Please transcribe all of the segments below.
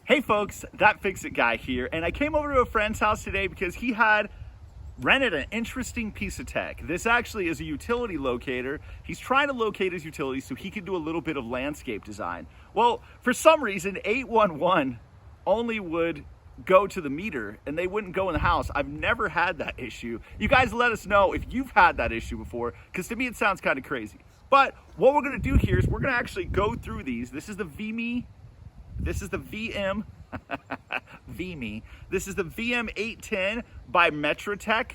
Hey folks, That Fix It Guy here, and I came over to a friend's house today because he had rented an interesting piece of tech. This actually is a utility locator. He's trying to locate his utilities so he can do a little bit of landscape design. Well, for some reason, 811 only would go to the meter and they wouldn't go in the house. I've never had that issue. You guys let us know if you've had that issue before, because to me it sounds kind of crazy. But what we're gonna do here is we're gonna actually go through these. This is the VME. This is the VM. VME. This is the VM810 by Metrotech.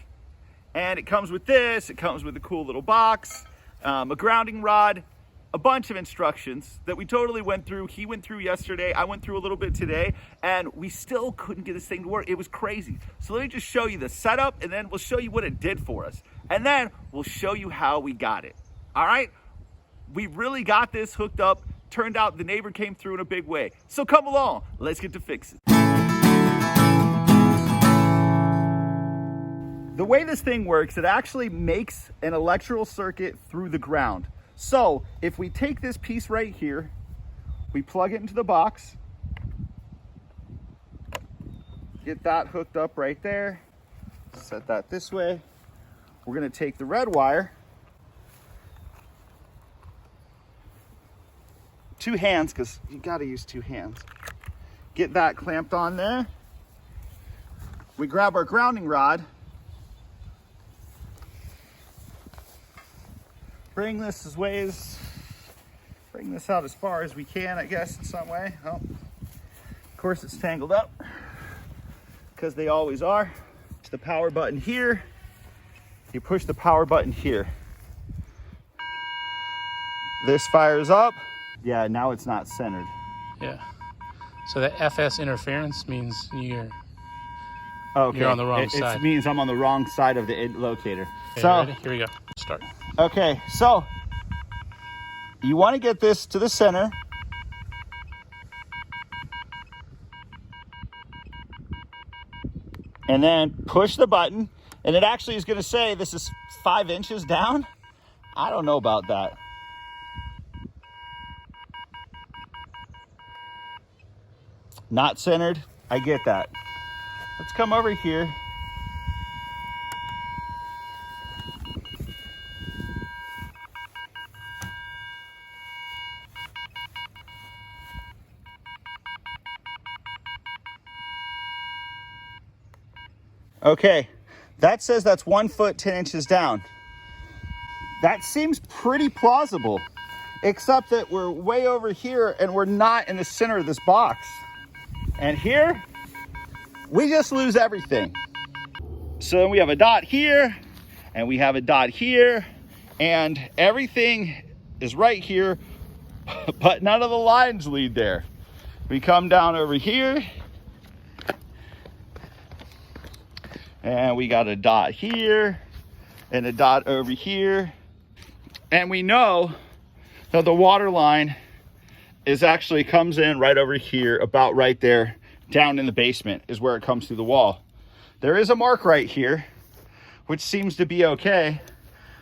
And it comes with this. It comes with a cool little box, a grounding rod, a bunch of instructions that we totally went through. He went through yesterday. I went through a little bit today. And we still couldn't get this thing to work. It was crazy. So let me just show you the setup, and then we'll show you what it did for us. And then we'll show you how we got it. All right? We really got this hooked up. Turned out the neighbor came through in a big way. So come along, let's get to fix it. The way this thing works, it actually makes an electrical circuit through the ground. So if we take this piece right here, we plug it into the box, get that hooked up right there, set that this way. We're gonna take the red wire, two hands, because you got to use two hands. Get that clamped on there. We grab our grounding rod. Bring this out as far as we can, I guess, in some way. Oh, of course it's tangled up, because they always are. The power button here. You push the power button here. This fires up. Yeah, now it's not centered. Yeah. So that FS interference means you're on the wrong side. It means I'm on the wrong side of the locator. Okay, so ready? Here we go. Start. Okay, so you want to get this to the center. And then push the button. And it actually is going to say this is 5 inches down. I don't know about that. Not centered, I get that. Let's come over here. Okay, that says that's 1 foot 10 inches down. That seems pretty plausible, except that we're way over here and we're not in the center of this box. And here, we just lose everything. So then we have a dot here, and we have a dot here, and everything is right here, but none of the lines lead there. We come down over here, and we got a dot here, and a dot over here. And we know that the water line actually comes in right over here, about right there, down in the basement is where it comes through the wall. There is a mark right here, which seems to be okay,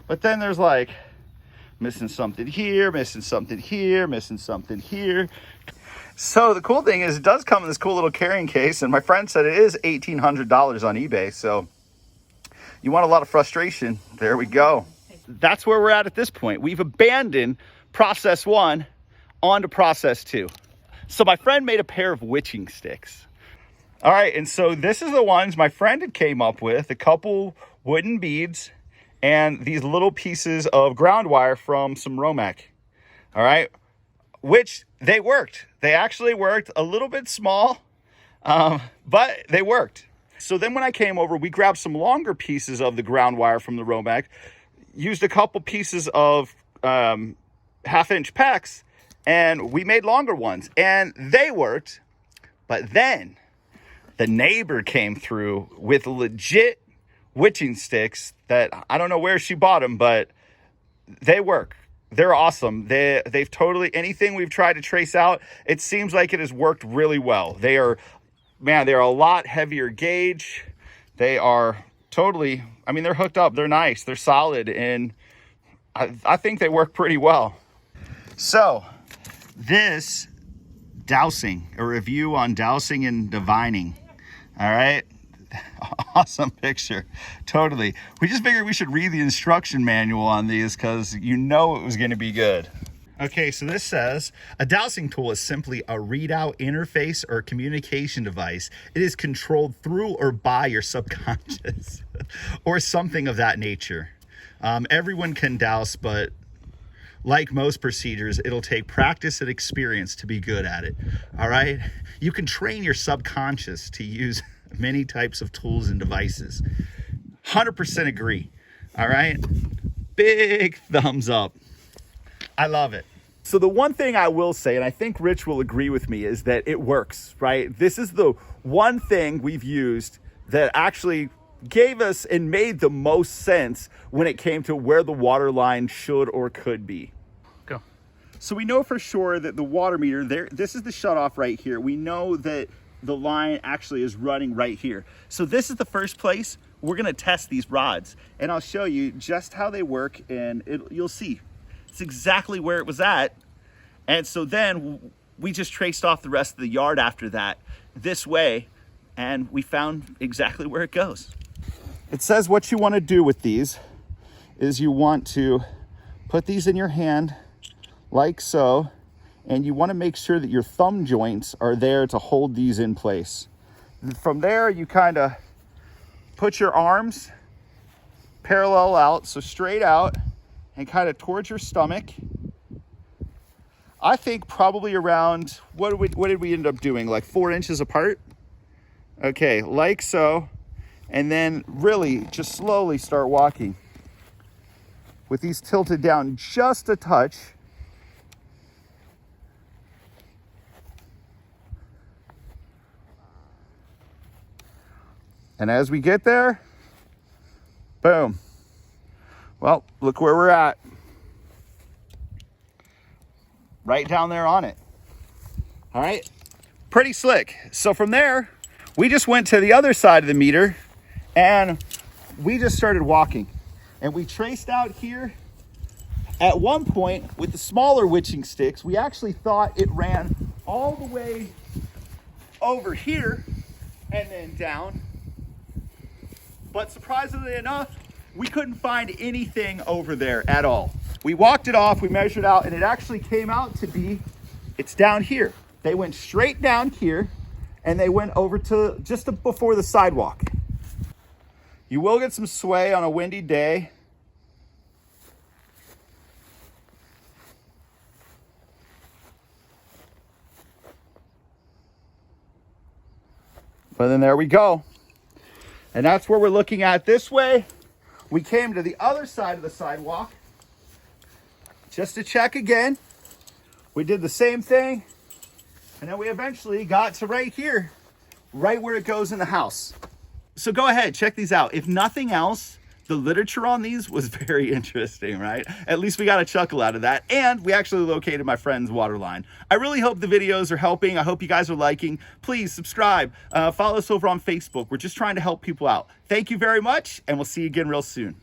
but then there's like missing something here, missing something here, missing something here. So the cool thing is it does come in this cool little carrying case, and my friend said it is $1,800 on eBay, so you want a lot of frustration, there we go. That's where we're at this point. We've abandoned process 1 on to process 2. So my friend made a pair of witching sticks. All right, and so this is the ones my friend had came up with, a couple wooden beads and these little pieces of ground wire from some Romac. All right, which they worked. They actually worked, a little bit small, but they worked. So then when I came over, we grabbed some longer pieces of the ground wire from the Romac, used a couple pieces of 1/2-inch PEX, and we made longer ones, and they worked. But then the neighbor came through with legit witching sticks that I don't know where she bought them, but they work. They're awesome. They've totally, anything we've tried to trace out, it seems like it has worked really well. They're a lot heavier gauge. They are totally, I mean, they're hooked up. They're nice. They're solid. And I think they work pretty well. So this Dowsing, a review on dowsing and divining. All right. Awesome picture. Totally. We just figured we should read the instruction manual on these because you know it was going to be good. Okay, so this says, a dowsing tool is simply a readout interface or communication device. It is controlled through or by your subconscious or something of that nature. Everyone can douse, but like most procedures, it'll take practice and experience to be good at it. All right? You can train your subconscious to use many types of tools and devices. 100% agree. All right? Big thumbs up. I love it. So the one thing I will say, and I think Rich will agree with me, is that it works, right? This is the one thing we've used that actually gave us and made the most sense when it came to where the water line should or could be. Go. So we know for sure that the water meter there, this is the shutoff right here. We know that the line actually is running right here. So this is the first place we're gonna test these rods, and I'll show you just how they work, and you'll see. It's exactly where it was at. And so then we just traced off the rest of the yard after that this way, and we found exactly where it goes. It says what you want to do with these is you want to put these in your hand like so, and you want to make sure that your thumb joints are there to hold these in place. From there, you kind of put your arms parallel out, so straight out, and kind of towards your stomach. I think probably around, what did we end up doing? Like 4 inches apart? Okay, like so. And then really just slowly start walking with these tilted down just a touch. And as we get there, boom. Well, look where we're at. Right down there on it. All right, pretty slick. So from there, we just went to the other side of the meter and we just started walking. And we traced out here. At one point, with the smaller witching sticks, we actually thought it ran all the way over here and then down. But surprisingly enough, we couldn't find anything over there at all. We walked it off, we measured out, and it actually came out to be, it's down here. They went straight down here, and they went over to just before the sidewalk. You will get some sway on a windy day. But then there we go. And that's where we're looking at this way. We came to the other side of the sidewalk just to check again. We did the same thing. And then we eventually got to right here, right where it goes in the house. So go ahead, check these out. If nothing else, the literature on these was very interesting, right? At least we got a chuckle out of that. And we actually located my friend's water line. I really hope the videos are helping. I hope you guys are liking. Please subscribe. Follow us over on Facebook. We're just trying to help people out. Thank you very much, and we'll see you again real soon.